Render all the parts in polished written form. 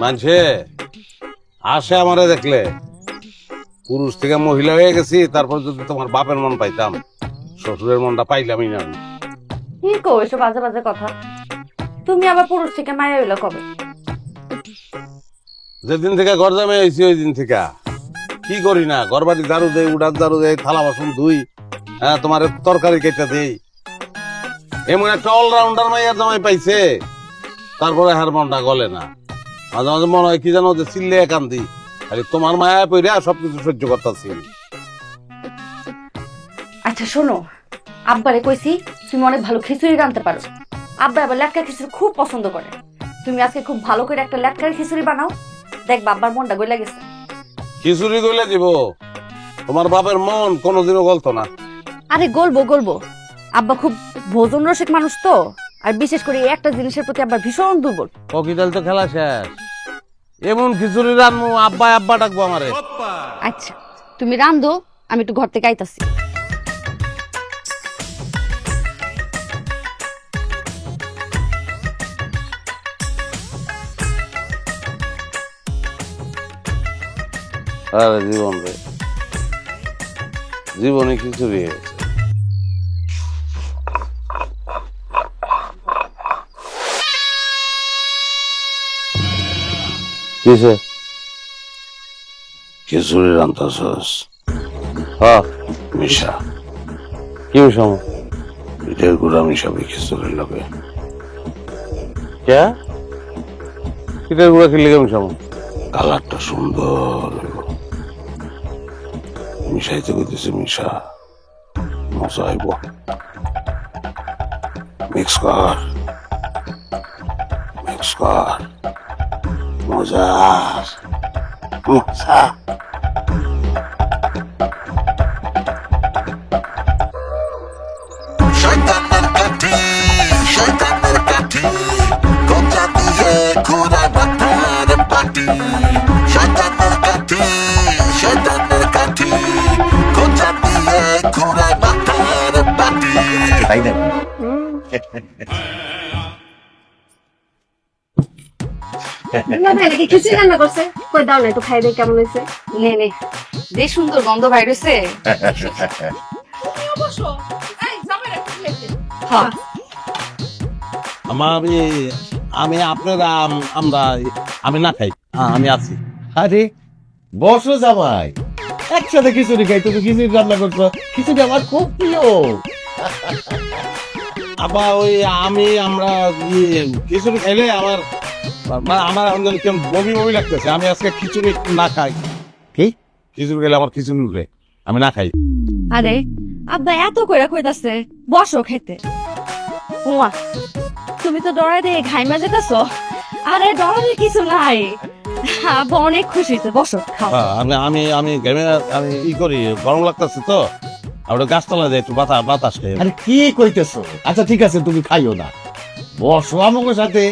মানছে আসে আমারে দেখলে পুরুষ থেকে মহিলা হয়ে গেছি, তারপর যদি তোমার বাপের মন পাইতাম, শ্বশুরের মনটা পাইলামই না আমি। কি কো এসব বাজে বাজে কথা? তুমি আবার পুরুষ থেকে মায়া হইলো কবে? যেদিন থেকে ঘর জামে আইছি ওই দিন থেকে কি করি না, ঘর বাড়ি ঝাড়ু দেই, উঠার ঝাড়ু দেই, থালা বাসন ধুই, হ্যাঁ তোমার তরকারি কেটে দেই। এমন একটা অলরাউন্ডার মাইয়ার জামাই পাইছে, তারপরে হার মনটা গলে না। মাঝে মাঝে মনে হয় কি জানো, যে চিল্লে কান্দি, খালি তোমার মায়া পইরা সবকিছু সহ্য করতেছি। আচ্ছা শোনো, আব্বারে কইছি তুমি অনেক ভালো খিচুড়ি রাঁধতে পারো। আব্বা আবার লেটকা খিচুড়ি খুব পছন্দ করে। তুমি আজকে খুব ভালো করে একটা লেটকার খিচুড়ি বানাও, দেখবা আব্বার মনটা গইলা গেছে। খিচুড়ি গইলে দিব? তোমার বাপের মন কোনোদিনও গলতো না। আরে গলবো গলবো, আব্বা খুব ভোজন রসিক মানুষ তো, আর বিশেষ করে এই একটা জিনিসের প্রতি আব্বা ভীষণ দুর্বল। হকিটাল তো খেলা শেষ, এমন খিচুড়ি রান্নু আব্বা আব্বা ডাকবো আমারে। আচ্ছা তুমি রান্ধো, আমি একটু ঘর থেকে আইতাছি। আরে জীবন রে, জীবনে খিচুড়ি হয়েছে। কিসে খিচুড়ি রান্তাছস? হ্যাঁ মিশা। কি মিশাম? পিঠের গুড়া মিশাবি খিচুড়ির লগে। কে পিঠের গুড়া কি লেগে মিশাম? কালারটা সুন্দর মিশাইতে কইতেছে, মিশা মজা আইব। মিক্স কর, মিক্স কর, মজা মজা। শয়তানের কাঠি, শয়তানের কাঠি, গোজা দিয়ে ঘুরা মাথার পাটি। শয়তানের কাঠি, শয়তানের কাঠি, গোজা দিয়ে ঘুরা মাথার পাটি। তাই না? খিচুড়ি রান্না করছে, কই দাও না একটু খাই দেই কেমন হয়েছে। নে নে, যে সুন্দর গন্ধ বাইর হইছে। হ্যাঁ আমি আপনারা আমরা আমি না খাই, আমি আছি। আরে বসো জামাই, একসাথে খিচুড়ি খাই। তুমি খিচুড়ি রান্না করছো, খিচুড়ি আমার খুব প্রিয়। আবার ওই আমরা খিচুড়ি খাইলে আমার আমার এখন কেমন বমি বমি লাগতেছে। আমি আজকে খিচুড়ি না খাই। কি খিচুড়ি খেলে আমার খিচুড়ি উঠে, আমি না খাই। আরে আব্বা এত কইরা কইতাছে বসো খেতে। উমা তুমি তো ডরাই দিয়ে ঘাইমা যেতেছো। আরে ডরানোর কিছু নাই, আব্বা অনেক খুশি হয়েছে, বসো খাও। আমি আমি আমি ঘেমে আমি ই করি, গরম লাগতেছে তো, আমরা গাছতলা যাই একটু বাতাস খাই। আরে কি কইতেছো? আচ্ছা ঠিক আছে, তুমি খাইও না, বসো আমাকে সাথে,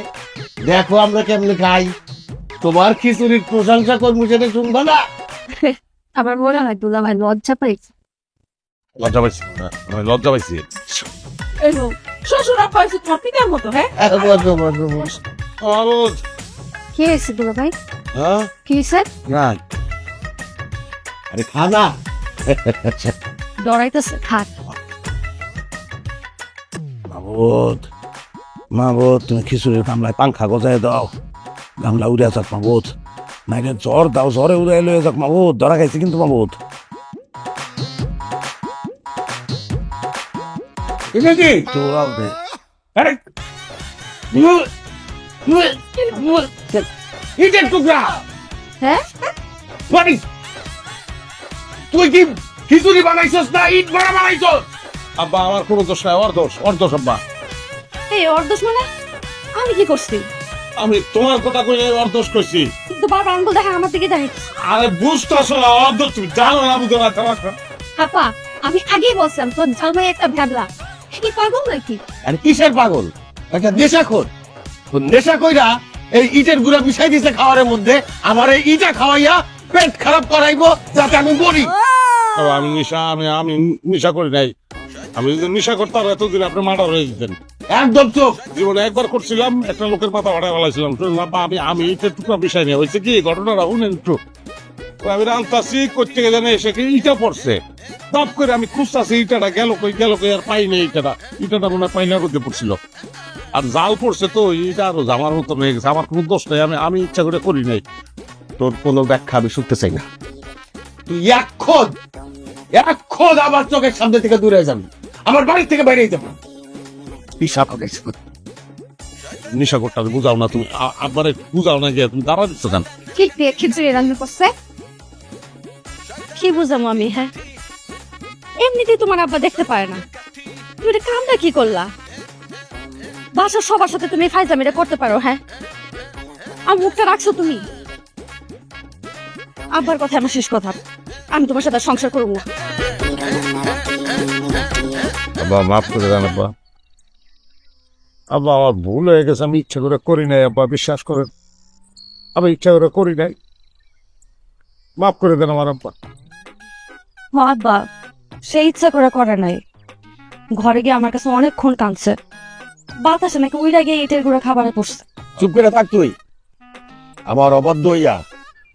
দেখো আমরা কেমনে খাই। তোমার খিচুড়ির প্রশংসা করবো, সেটা শুনবা না? আমার মনে হয় দুলা ভাই লজ্জা পাইছে। লজ্জা পাইছি, আমি লজ্জা পাইছি। শ্বশুর আব্বা হয়েছে তোমার পিতার মতো। হ্যাঁ বসো বসো বসো। কি হয়েছে দুলা ভাই? হ্যাঁ কি হয়েছে? না আরে খানা। ডরাইতেছে, থাক। মাবুদ, মাবুদ তুমি খিচুড়ির গামলায় পাংখা গজায় দাও, গামলা উড়ে যাক মাবুদ। নাইলে জ্বর দাও, জ্বরে উড়ে লয়ে যাক মাবুদ। ধরা খাইছি কিন্তু মাবুদ। এটা কি? চোরাও দে। আরে ইটের টুকরা। হ্যাঁ মানে তুই কি খিচুড়ি বানাইছস না ইট ভাড়া বানাইছস? আব্বা আমার কোনো দোষ নাই, ওর দোষ, ওর দোষ আব্বা। এই ওর দোষ মানে? আমি কি করছি? আমি তোমার কথা কই ওর দোষ কইছি? কিন্তু বারবার আঙ্গুল দেখা আমার দিকে দেখে। আরে বুঝতেছো না ওর দোষ, তুমি জানো না বুঝো না তোমার। আপা আমি আগেই বলছিলাম তোর জামাই একটা ভ্যাবলা। কি পাগল নাকি? আরে কিসের পাগল? একটা নেশাখোর। তো নেশা কইরা এই ইটের গুঁড়া মিশাই দিছে খাওয়ারের মধ্যে, আমার এই ইটা খাওয়াইয়া পেট খারাপ করাইবো যাতে আমি মরি। আমি নেশা আমি আমি নেশা করি নাই। আমি যদি নেশা করতাম এতদিন আপনি মার্ডার হয়ে যেতেন। একদম চুপ। জীবনে একবার করছিলাম, একটা লোকের মাথা ফাটাই ফেলাইছিলাম। আমি এটা টুকরা বিষয় নিয়ে হয়েছে কি ঘটনাটা শুনেন একটু। আমি রান্তাছি করতে গেলে এসে কি ইটা পড়ছে, দাপ করে আমি খুঁজতাছি ইটাটা গেল কই আর পাই নাই। ইটাটা মনে হয় পাইনা করতে পড়ছিল, আর জাল পড়ছে তো এটা আরো জামার মতো হয়ে গেছে। আমার কোনো দোষ নাই, আমি ইচ্ছা করে করি নাই। তোর কোনো ব্যাখ্যা আমি শুনতে চাই না। তুই এখন আমার চোখের সামনে থেকে দূরে যাবি, আমার বাড়ি থেকে বাইরে যাবি। পিসাব করেছে। নেশা করতে হবে, বুঝাও না তুমি, আব্বারে বুঝাও না যে তুমি দাঁড়া দিচ্ছ কেন? কি দিয়ে খিচুড়ি রান্না করছে? কি বুঝামো আমি? হ্যাঁ, এমনিতেই তোমার আব্বা দেখতে পারে না, তুমি এটা কামটা কি করলা? বাসার সবার সাথে তুমি ফাইজামিটা করতে পারো? হ্যাঁ, আর মুখটা রাখছো তুমি। আব্বার কথা আমার শেষ কথা, আমি তোমার সাথে সংসার করবো না। আব্বা মাফ করে দেন আব্বা। আব্বা আমার ভুল হয়ে গেছে, আমি ইচ্ছা করে করি নাই আব্বা, বিশ্বাস করেন আমি ইচ্ছা করে করি নাই, মাফ করে দেন আমার আব্বা। আব্বা সে ইচ্ছা করে নাই, ঘরে গিয়ে আমার কাছে অনেকক্ষণ কাঁদছে, বাতাসে নাকি উইরা গিয়ে ইটের গুঁড়া খাবারে পড়ছে। চুপ করে থাক তুই। আমার অবাধ্য হইয়া,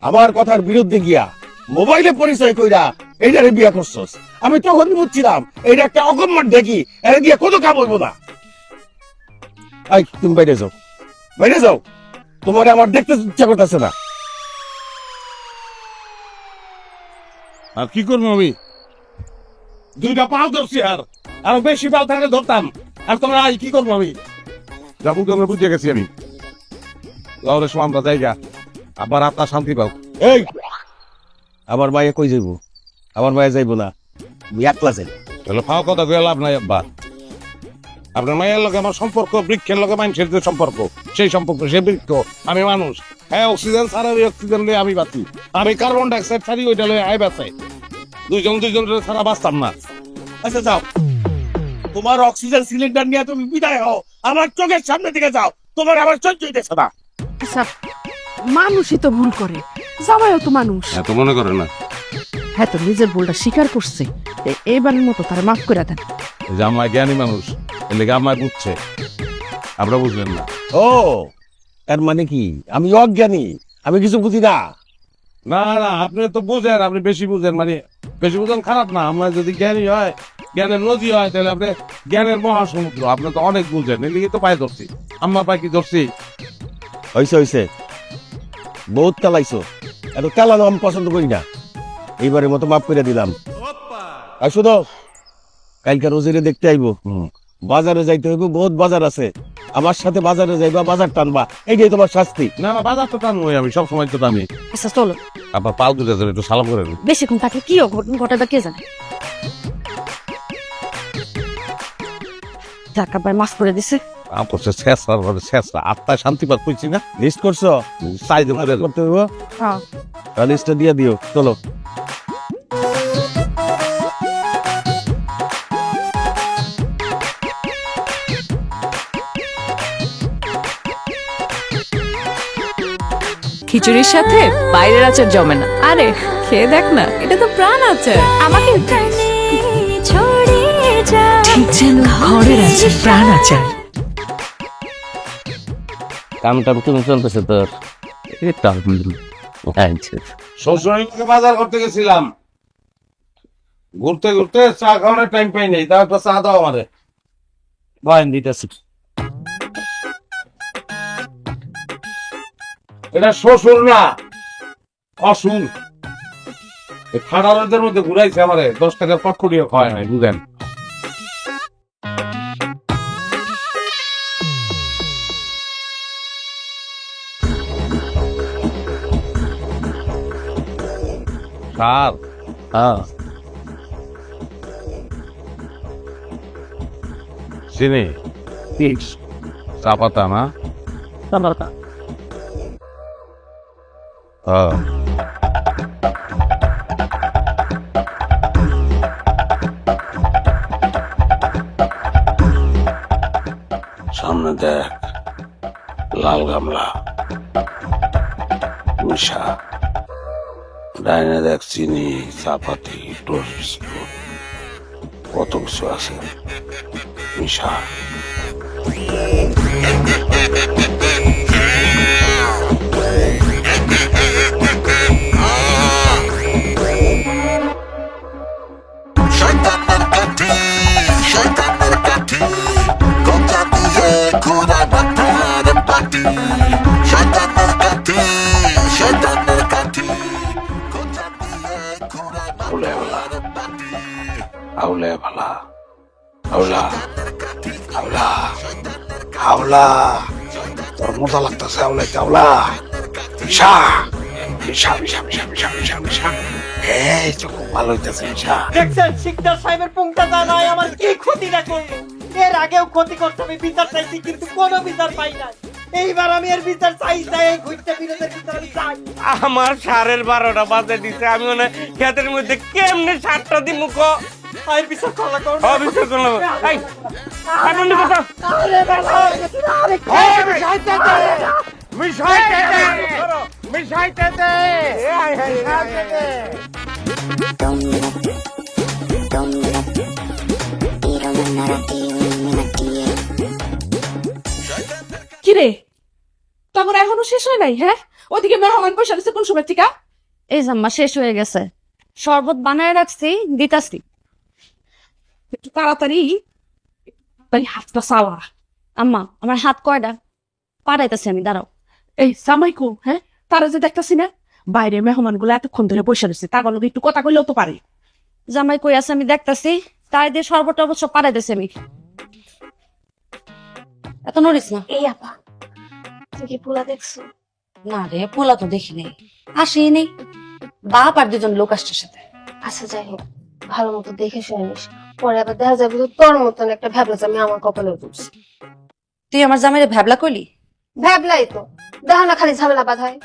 আমার কথার বিরুদ্ধে গিয়া মোবাইলে পরিচয় কইরা এইটারে বিয়া করছস। আমি তখন বুঝছিলাম এইটা একটা অকম্মার দেখি, এর দিয়ে কত কাম হইব না। আই তুমি বাইরে যাও, বাইরে যাও, তোমার আমার দেখতে ইচ্ছা করতেছে না। আর কি করবো আমি? দুইটা পাও ধরছি, আর আরো বেশি পাও থাকলে ধরতাম। আর তোমরা আজ কি করবো আমি? যাবো তোমরা বুঝে গেছি আমি। তাহলে আমরা জায়গা আবার আপনার শান্তি পাও। এই আমার মায়ে কই যাইব? আমার মায়ে যাইব না, একলা যাই। তাহলে ফাও কথা কয়ে লাভ নাই আব্বা। আপনার মায়ের লগে আমার সম্পর্ক বৃক্ষের লগে মানুষের যে সম্পর্ক, সেই সম্পর্ক। সে বৃক্ষ, আমি মানুষ। হ্যাঁ, অক্সিজেন ছাড়া ওই অক্সিজেন লয়ে আমি বাঁচি, আমি কার্বন ডাইঅক্সাইড ছাড়ি ওইটা লয়ে আয় বাঁচাই। দুইজন ছাড়া বাঁচতাম না। আচ্ছা যাও, তোমার অক্সিজেন সিলিন্ডার নিয়ে তুমি বিদায় হও, আমার চোখের সামনে থেকে যাও। তোমার আমার সহ্য হইতেছে না। আচ্ছা, মানুষই তো ভুল করে, জামাইও তো মানুষ। এত মনে করে না। হ্যাঁ, তো নিজের ভুলটা স্বীকার করছে, এবারের মতো তার মাফ করে দেন। এই যে আমার জ্ঞানী মানুষ, এর লেগে আমার বুঝছে, আপনারা বুঝলেন না। ও তার মানে কি আমি অজ্ঞানী, আমি কিছু বুঝি না? না না, আপনি তো বুঝেন, আপনি বেশি বুঝেন। মানে বেশি বুঝেন খারাপ না, আমরা যদি জ্ঞানী হয়, জ্ঞানের নদী হয়, তাহলে আপনি জ্ঞানের মহাসমুদ্র। আপনি তো অনেক বুঝেন, এদিকে তো পায়ে ধরছি, আম্মা পায়ে কি ধরছি। হইছে বহুত চালাইছো, এত চালানো আমি পছন্দ করি না। এইবারের মতো মাফ করে দিলাম। আর শুধু কালকে রোজিরে দেখতে আইবো, বাজারে যাইতে হইব, বহুত বাজার আছে। আমার সাথে বাজারে যাইবা, বাজার টানবা, এইটাই তোমার শাস্তি। না না, বাজার তো টানবই আমি, সব সময় তো টানি। আচ্ছা চলো, আবার পাও দুটো একটু সালাম করে দিন। বেশিক্ষণ থাকলে কি ঘটাটা কে জানে। যাক, আব্বাই মাফ করে দিছে। শেষরা আত্মায় শান্তি পাত করছি না। লিস্ট করছো? চাই করতে হইব, হ্যাঁ, লিস্টটা দিয়ে দিও। চলো। খিচুড়ির সাথে বাইরের আচার জমে না। আরে খেয়ে দেখ না, এটা তো প্রাণ আচার। আমাকে ঠিক যেন ঘরের আছে প্রাণ আচার। কামটা তুমি চলতেছে তোর? শ্বশুরকে বাজার করতে গেছিলাম, ঘুরতে ঘুরতে চা খাওয়ানোর টাইম পাই নাই। তাও একটা চা দাও আমারে। বয়ান দিতেছি। এটা শ্বশুর না, অসুর। ফাটারদের মধ্যে ঘুরাইছে আমারে, 10 টাকার পক্ষটিও খাওয়ায় নাই, বুঝেন। স্যার, হ্যাঁ, চিনি চা পাতা না? হ্যাঁ। সামনে দেখ, লাল গামলা, মিশা, ডাইনে দেখ চিনি, চাপাতি, টোস্ট বিস্কুট, কত কিছু আছে। মিশা। শয়তানের কাঠি শয়তানের কাঠি কথা দিয়ে ঘোরা মাথার পাটি শয়তানের কাঠি শয়তানের কাঠি কথা দিয়ে ঘোরা মাথার পাটি আউলে ভালা আউলা আউলা আউলা তোর মজা লাগতেছে আউলাইতে আউলা মিশা মিশা মিশা মিশা মিশা মিশা মিশা এই তো খুব ভালো হইতেছে মিশা দেখছেন শিকদার সাহেবের পুংটা জানাই আমার কি ক্ষতিটা করলো। এর আগেও ক্ষতি করতে আমি বিচার চাইছি কিন্তু কোনো বিচার পাই না। এইবার আমি এর বিচার চাই চাই এই ঘুরতে বিরোধের বিচার আমি চাই। আমার 12:30 বাজে দিছে, আমি মনে ক্ষেতের মধ্যে কেমনে 7টা দিন মুখ এর বিচার করলা করো অবিশ্বাস করলাম। এই আপনি কথা আরে বাবা আরে মিশাইতে দে মিশাইতে দে কিরে তোমার এখনো শেষ হয় নাই? হ্যাঁ, ওদিকে মেহমান বসে আছে কোন সময় থেকে? এই জাম্মা শেষ হয়ে গেছে, শরবত বানায় রাখছি, দিতাছি। একটু তাড়াতাড়ি তাই হাতটা চাওয়া। আম্মা আমার হাত কয়টা, পাঠাইতেছি আমি, দাঁড়াও। এই সামাইকো, হ্যাঁ তারা যে দেখতেছি না বাইরে মেহমান গুলো এতক্ষণ ধরে বসে রয়েছে, তার লগে একটু কথা কইলেও তো পারে। জামাই কই আছে আমি দেখতাছি, তাই দিয়ে শরবত টরবত সব পাঠাইতেছি আমি। এত নড়িস না। এই আপা তুই কি পোলা দেখছো? না রে, পোলা তো দেখি নাই, আসি নেই। বাপ আর দুজন লোক আসছে সাথে। আচ্ছা যাই হোক, ভালো মতো দেখে শুনে নিস, পরে আবার দেখা যাবে যে তোর মতন একটা ভ্যাবলা আমি আমার কপালে উঠছি। তুই আমার জামাইরে ভ্যাবলা কইলি? ভ্যাবলাই তো, দেখা না খালি ঝামেলা বাঁধায়।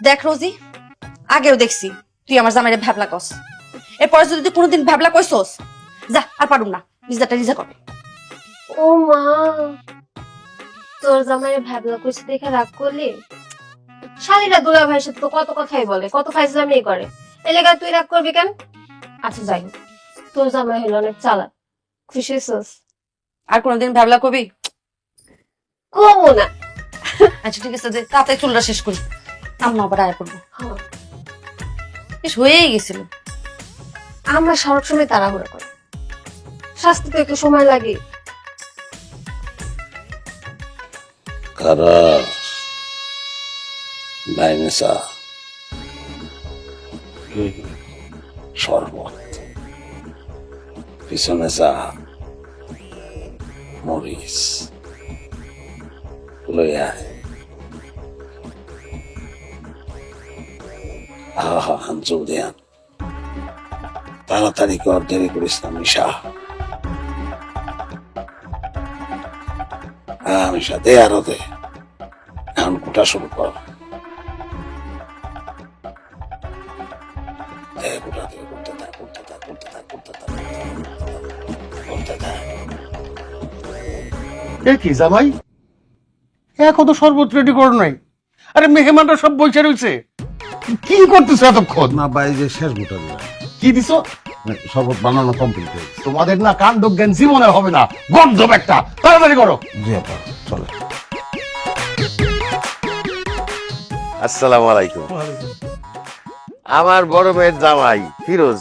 দেখ রোজি, আগেও দেখছি তুই আমার জামাইরে ভ্যাবলা কস, এরপরে যদি তুই কোনোদিন ভ্যাবলা কইছস, যা আর পারুম না, নিজেরটা নিজে কর। ও মা, তোর জামাইয়ের ভ্যাবলা কইছে দেখে রাগ করলি? শালীরা দুলা ভাইয়ের সাথে তো কত কথাই বলে, কত ফাইজলামি করে, এই লেগে তুই রাগ করবি কেন? আচ্ছা যাই হোক, তোর জামাই হলো অনেক চালাক, খুশি হইছস? আর কোনোদিন ভ্যাবলা কবি? কমো না। আচ্ছা ঠিক আছে, তাতে চুলটা শেষ করি, আম্মা আবার আয় করবো। হ্যাঁ, বেশ হয়েই গেছিল। আমরা সবসময় তাড়াহুড়ো করি, শাস্তি তো একটু সময় লাগে। কারা ডাইনেসা শরবত পিছনে চা মরিচ লইয়া আহা হাঞ্চু দেয়ান তাড়াতাড়ি কর, দেরি করিস না মিশা। হ্যাঁ মিশা, দে আরো দে, এখন কুটা শুরু কর। দে কুটা দে, করতে থাক করতে থাক করতে থাক করতে থাক করতে থাক। এ কি জামাই, এখন তো শরবত রেডি করো নাই? আরে মেহমানরা সব বসে রয়েছে, কি করতেছে এতক্ষণ? না ভাই, যে শেষ গোটা কি দিছো? শরবত বানানো কমপ্লিট হয়েছে। তোমাদের না কাণ্ড জ্ঞান জীবনে হবে না, গন্ধব একটা, তাড়াতাড়ি করো। জি আপা, চলে। আসসালামু আলাইকুম। আমার বড় মেয়ের জামাই ফিরোজ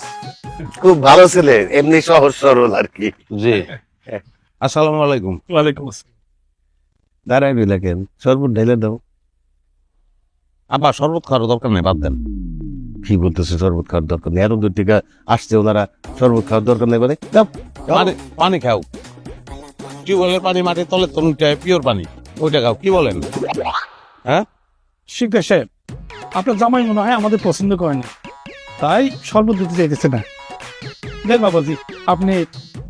খুব ভালো ছেলে, এমনি সহজ সরল আর কি। জি, আসসালামু আলাইকুম। ওয়ালাইকুম আসসালাম। দাঁড়াই রইলা কেন, শরবত ঢেলে দাও। আবার শরবত খাওয়ার দরকার নেই, বাদ দেন। কি বলতেছে শরবত খাওয়ার দরকার নেই? এত দূর থেকে আসছে ওনারা, শরবত খাওয়ার দরকার নেই বলে? যাও, যাও। পানি খাও, টিউবওয়েলের পানি, মাটির তলের তলুটায় পিওর পানি, ওইটা খাও। কি বলেন? হ্যাঁ শিকদার সাহেব, আপনার জামাই মনে হয় আমাদের পছন্দ করে না, তাই শরবত দিতে চাইতেছে না। দেখ বাবাজি, আপনি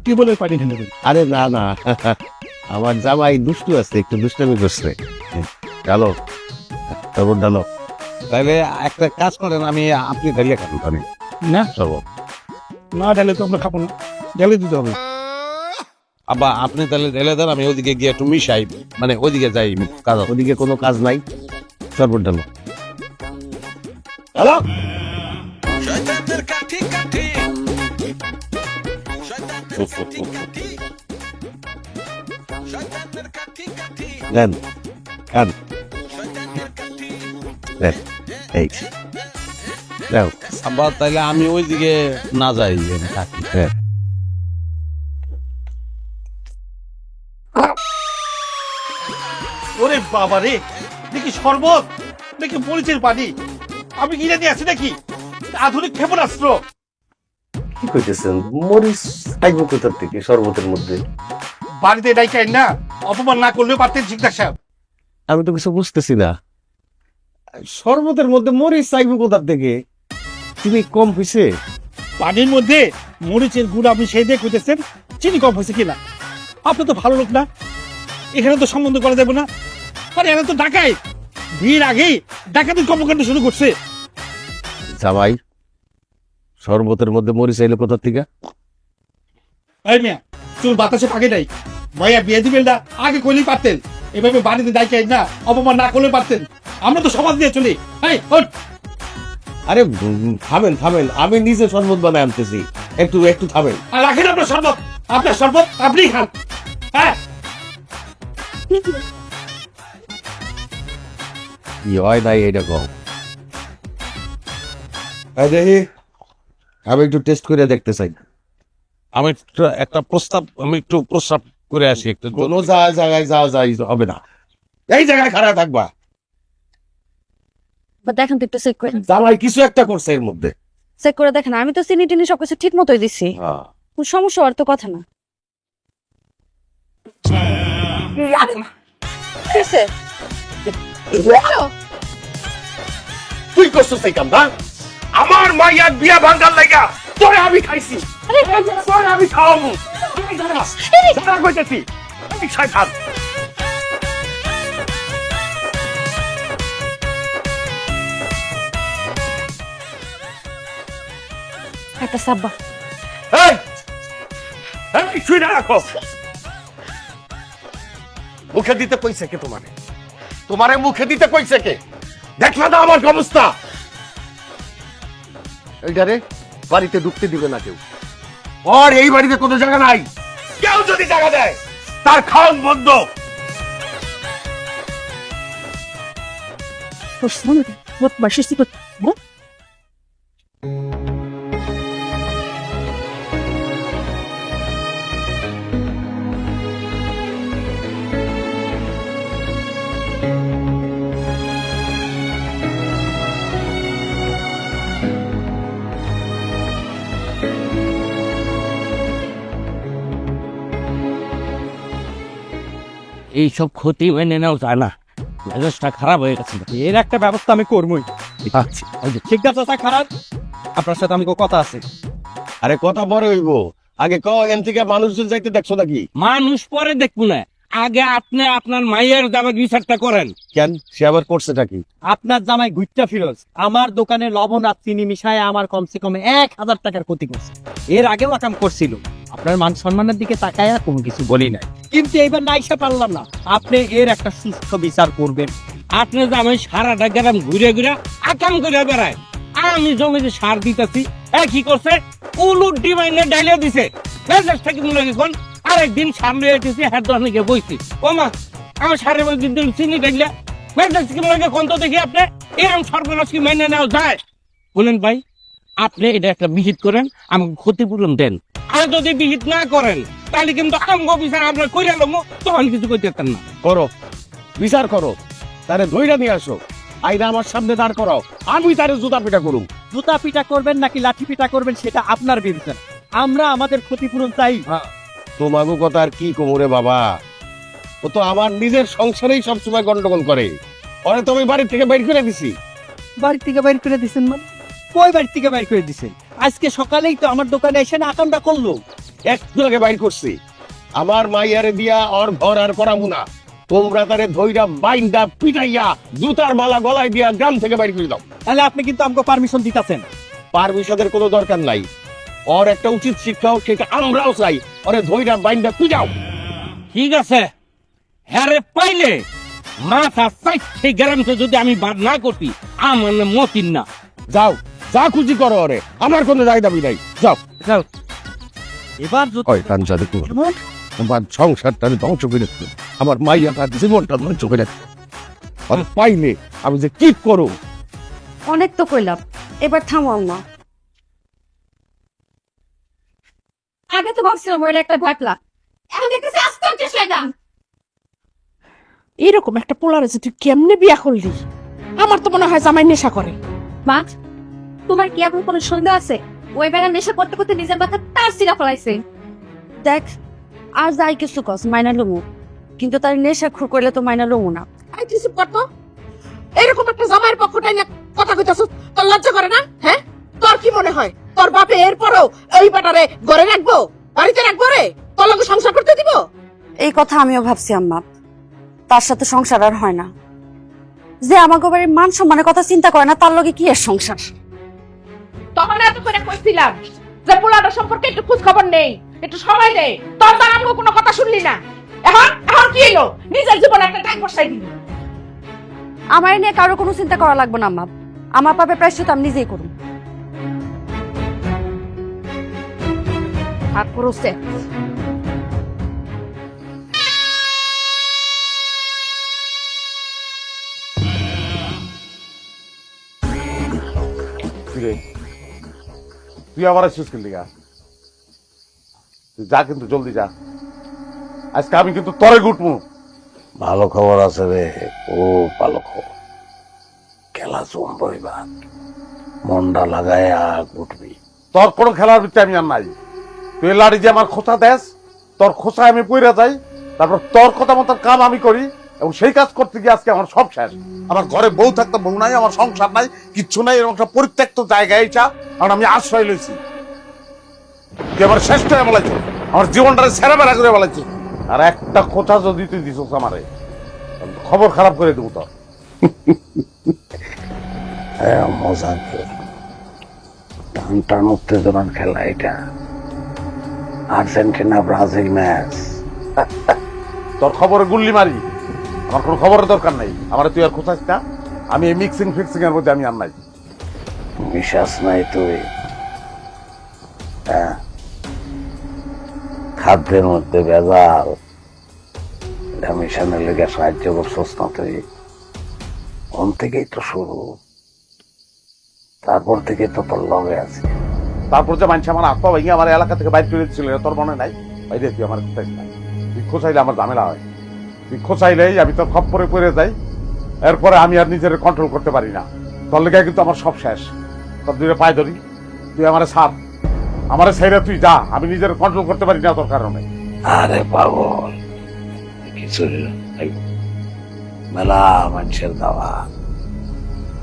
টিউবওয়েলের পানি ঢেলে দেন। আরে না না, আমার জামাই দুষ্টু আছে, একটু দুষ্টামি করছে। ডালো শরবত ডালো। তাহলে একটা কাজ করেন, আপনি ঢেলে খান পানি, না শরবত। না ঢেলে তো আমরা খাবো না, ঢেলে দিতে হবে। আবার আপনি তাহলে ঢেলে দেন, আমি ওদিকে গিয়ে একটু মিশাই, মানে ওদিকে যাই কাজ আছে। ওদিকে কোনো কাজ নাই, শরবত ডালো। হ্যালো, শয়তানের কাঠি কাঠি শয়তানের কাঠি কাঠি নেন নেন নেন, এই নাও। আব্বা তাইলে আমি ওইদিকে না যাই, আমি থাকি। হ্যাঁ। ওরে বাবা রে, দেখি শরবত দেখি মরিচের পানি, আমি কিনে নিয়ে আসি নাকি আধুনিক ক্ষেপণাস্ত্র? কি কইতেছেন? মরিচ খাইব কোথার থেকে শরবতের মধ্যে? বাড়িতে ডাইকাই না, অপমান না করলেও পারতেন শিকদার সাহেব। আমি তো কিছু বুঝতেছি না। শরবতের মধ্যে মরিচ চাইব কোথার থেকে? চিনি কম হয়েছে? পানির মধ্যে মরিচের গুঁড়ো আপনি সেই দিয়ে কইতেছেন চিনি কম হয়েছে কিনা? আপনি তো ভালো লোক না, এখানে তো সম্বন্ধ করা যাবে না। আরে এরা তো ডাকাই, ভিড় আগেই ডাকাতের কর্মকাণ্ড শুরু করছে। জামাই, শরবতের মধ্যে মরিচ চাইলো কোথার থেকে? এই মিয়া, চুল বাতাসে পাকে নাই, ভাইয়া বিয়ে দিবেন না আগে কইলেই পারতেন। এভাবে বাড়িতে ডাইকাই না, অপমান না করলে পারতেন। আমরা তো সমাজ দিয়ে চলি। এই ওঠ। আরে থামেন থামেন, আমি নিজে শরবত বানায় আনতেছি, একটু একটু থামেন। আর রাখেন আপনার শরবত, আপনার শরবত আপনিই খান। হ্যাঁ, কি হয় নাই এটা কম। দেখি, আমি একটু টেস্ট করে দেখতে চাই। আমি একটা প্রস্তাব, আমি একটু প্রস্তাব করে আসি একটু। কোনো জায়গায় যাওয়া যায় হবে না, এই জায়গায় খারাপ থাকবা। দেখেন তো একটু চেক করে, জামাই কিছু একটা করছে এর মধ্যে। চেক করে দেখেন। আমি তো চিনি টিনি সবকিছু ঠিক মতোই দিচ্ছি, কোনো সমস্যা হওয়ার তো কথা না। কিসে? তুই করছিস এই কাম না? আমার মাইয়ার বিয়া ভাঙার লাগা তোরে আমি খাইছি, তোরে আমি খাওয়াবো। যারা কইতেছি আমি শয়তান। একটা সাব্বা। এই এই শুই না রাখো। মুখে দিতে কইছে কে তোমারে? তোমারে মুখে দিতে কইছে কে? দেখলা না আমার অবস্থা? এইটারে বাড়িতে ঢুকতে দিবে না কেউ, আর এই বাড়িতে কোনো জায়গা নাই। কেউ যদি জায়গা দেয় তার খাওয়ান বন্ধ। এইসব ক্ষতি মেনে নেওয়া যায় না, মেজাজটা খারাপ হয়ে গেছে। এর একটা ব্যবস্থা আমি করবই। আচ্ছা, ঠিক আছে খারাপ, আপনার সাথে আমি কথা আছে। আরে কথা বড় হইব, আগে কও এখান থেকে মানুষজন যাইতে দেখছো নাকি? মানুষ পরে দেখবো না, আগে আপনি আপনার মাইয়ের দামে বিচারটা করেন। কেন, সে আবার করছেটা কি? আপনার জামাই গুইট্টা ফিরোজ আমার দোকানে লবণ আর চিনি মিশায় আমার কমসে কম 1000 টাকার ক্ষতি করছে। এর আগেও আকাম করছিল, আপনার মান সম্মানের দিকে তাকায় কোনো কিছু বলি নাই, কিন্তু এইবার নাইসা পারলাম না। আপনি এর একটা সুস্থ বিচার করবেন। আপনি জামাই সারাটা গ্রাম ঘুরে ঘুরে আকাম করে বেড়ায়, আমি জমিতে সার দিতেছি, কি করছে উলুট ডিমাইনে ডাইলে দিছে। মেজাজ থেকে মনে হয় আরেকদিন সামনে এসেছি হাত দোকানে গিয়ে বইছি, ও মা আমার সারের মধ্যে চিনি ডাইলে মেজাজ থেকে মনে হয় কন্ত দেখি আপনি এরকম সর্বনাশ কি মেনে নেওয়া যায়? বলেন ভাই, আপনি এটা একটা বিহিত করেন, আমাকে ক্ষতিপূরণ দেন। আর যদি বিহিত না করেন তাহলে কিন্তু আমগো বিচার আপনার কইরা লমু, তখন কিছু কইতে পারতেন না। করো বিচার করো, তারে ধইরা নিয়ে আসো, আইরা আমার সামনে দাঁড় করাও, আমি তারে জুতা পিটা করুম। জুতা পিটা করবেন নাকি লাঠি পিটা করবেন সেটা আপনার বিবেচনা, আমরা আমাদের ক্ষতিপূরণ চাই। তোমাগো কথা আর কি কোমরে বাবা, ও তো আমার নিজের সংসারেই সবসময় গন্ডগোল করে। ওরে তো আমি বাড়ি থেকে বাইর করে দিছি। বাড়ি থেকে বাইর করে দিছেন মানে? কই বাড়ি থেকে বাইর করে দিছেন? আজকে সকালেই তো আমার দোকানে এসে না আকামটা করলো। একটু আগে বাইর করছি, আমার মাইয়ারে দিয়া ওর ঘর আর করামু না। তোমরা তারে ধইরা বাইন্দা পিটাইয়া জুতার মালা গলায় দিয়া গ্রাম থেকে বাইর করে দাও। তাহলে আপনি কিন্তু আমাকে পারমিশন দিতেছেন। পারমিশনের কোনো দরকার নাই, ওর একটা উচিত শিক্ষা হোক, সেটা আমরাও চাই। ওরে ধইরা বাইন্দা পিটাও। ঠিক আছে, হ্যাঁ পাইলে মাথা চাই সেই গ্রামে যদি আমি বাদ না করতি আমার মতিন না। যাও, যা খুশি করো, ওরে আমার কোনো দায় দাবি নাই। যাও যাও। এবার যদি ওই কাঞ্চা দেখো, আমার সংসারটা ধ্বংস করে আমার মাইয়া তার জীবনটা ধ্বংস করে দিচ্ছে। আর পাইলে আমি যে কি করো। অনেক তো কইলাম, এবার থামো আম্মা। আগে তো ভাবছিলাম ওইটা একটা ঘটলা, এখন দেখতেছি আস্তে আস্তে শয়তান। এরকম একটা পোলার আছে, তুই কেমনে বিয়া করলি? আমার তো মনে হয় জামাই নেশা করে। মা, তোমার কি এখন কোনো সন্দেহ আছে? ওই বেড়া নেশা করতে করতে নিজের মাথা তার সিরা ফলাইছে। দেখ, আর যাই কিছু কস মাইনা লমু, কিন্তু তার নেশা খুর করলে তো মাইনা লমু না। আই কিছু করতো, এরকম একটা জামাইয়ের পক্ষটাই না কথা কইতাছ, তোর লজ্জা করে না? হ্যাঁ, তোর কি মনে হয় তোর বাপে এরপরও এই বেটারে ঘরে রাখবো, বাড়িতে রাখবো রে? তোর লগে সংসার করতে দিব? এই কথা আমিও ভাবছি আম্মা, তার সাথে সংসার আর হয় না। যে আমাকে বাড়ির মান সম্মানের কথা চিন্তা করে না, তার লগে কি এর সংসার? তখন এত করে কইছিলাম যে পোলাটা সম্পর্কে একটু খোঁজ খবর নেই, একটু সময় নেই, তোর দ্বারা আমি কোনো কথা শুনলি না। এখন এখন কি এলো? নিজের জীবনে একটা টাইম বসাই দিলি। আমার নিয়ে কারো কোনো চিন্তা করা লাগবে না আম্মা, আমার পাপে প্রায়শ্চিত্ত আমি নিজেই করুন। হাত পড়ছে। তুই আবার আসছিস কিন্তু যা, কিন্তু জলদি যা, আজকে আমি কিন্তু তরে গুটমু। ভালো খবর আছে রে, ও ভালো খবর। খেলা জমবই বা, মনটা লাগায় গুটবি। তোর কোনো খেলার ভিতরে আমি আর নাই। তুই লাড়ি যে আমার খোঁচা দেস, তোর খোঁচায় আমি পইরা যাই, তারপর তোর কথা মতো কাম আমি করি, এবং সেই কাজ করতে গিয়ে আজকে আমার সব শেষ। আমার ঘরে বউ থাকতে বউ নাই, আমার সংসার নাই, কিচ্ছু নাই, এরকম একটা পরিত্যক্ত জায়গায় এটা, কারণ আমি আশ্রয় লইছি। তুই আমার শেষ করে বলাইছ, আমার জীবনটারে ছেড়ে বেড়া করে বলাইছি, আর একটা খোঁচা যদি তুই দিস আমারে, খবর খারাপ করে দেবো তোর। মজা টান টান উত্তেজনার খেলা এটা, আর্জেন্টিনা ব্রাজিল ম্যাচ। তোর খবরে গুল্লি মারি, আমার কোনো খবরের দরকার নাই। আমার তুই আর খোঁচাস না, আমি এই মিক্সিং ফিক্সিং এর মধ্যে আমি আর নাই। বিশ্বাস নাই তুই? হ্যাঁ, খাদ্যের মধ্যে ভেজাল, এটা মিশনের লেগে সাহায্য করছস না তুই? কোন থেকেই তো শুরু, তারপর থেকে তো তোর লগে আছে। তারপর যে মানুষ আমার আত্মা ভেঙে আমার এলাকা থেকে বাইর করে দিচ্ছিল, তোর মনে নাই? বাইরে তুই আমার খোঁচাইস না, তুই খোঁচাইলে আমার ঝামেলা হয়। তুই খোঁচাইলেই আমি তোর খপ্পরে পড়ে যাই, এরপরে আমি আর নিজের কন্ট্রোল করতে পারি না। তোর লেগে কিন্তু আমার সব শেষ। তোর দুইটা পায়ে ধরি, তুই আমারে ছাড়, আমারে ছেড়ে তুই যা, আমি নিজের কন্ট্রোল করতে পারি না তোর কারণে। আরে পাগল, খিচুড়ি মেলা মানুষের দাওয়া,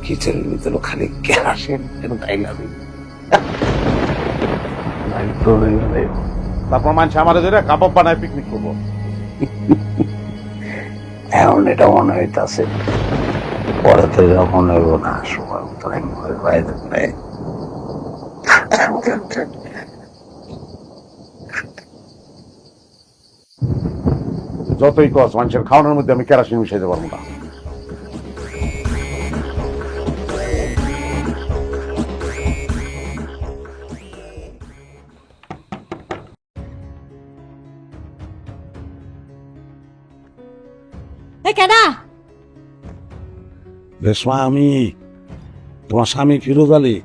খিচুড়ির ভিতরে খালি কেরাসিন তাইলাবি, তারপর মানুষ আমাদের ধরে কাবাব বানায় পিকনিক করবো। এখন এটা মনে হইতাছে, পরে তো যখন হইব না, সময় মতো যতই কস, মানুষের খাওয়ানোর মধ্যে আমি কেরাসিন মিশাইতে পারবো না। কেডা? রেশমা, আমি তোমার স্বামী ফিরোজ আলী।